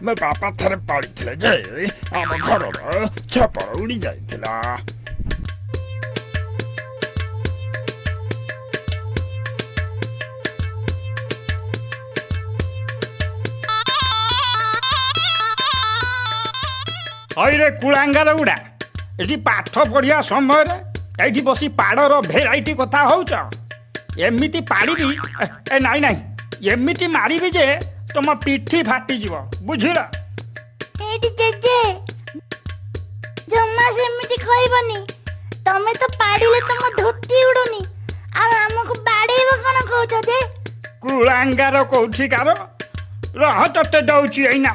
ମୋ ବାପା ଥରେ ପଡ଼ିଥିଲେ ଯେ ଆମ ଘରର ଛପର ଉଡ଼ି ଯାଇଥିଲା। ହଇରେ କୁଳାଙ୍ଗାର ଗୁଡ଼ା ଏଠି ପାଠ ପଢ଼ିବା ସମୟରେ ଏଇଠି ବସି ପାଡ଼ର ଭେରାଇଟି କଥା ହଉଛ। ଏମିତି ପାଡ଼ିବି ନାଇଁ ନାଇଁ ଏମିତି ମାରିବି ଯେ ତମ ପିଠି ଫାଟିଯିବ ବୁଝିଲ। ଏଇଠି ଜେଜେ ଜମା ସେମିତି କହିବନି। ତମେ ତ ପାଡ଼ିଲେ ତମ ଧୋତି ଉଡୁନି ଆଉ ଆମକୁ ବାଡ଼େଇବ କଣ କହୁଛ ଯେ? କୁଳାଙ୍ଗାର କୋଉଠିକାର ରହ ତତେ ଦଉଛି ଏଇନା।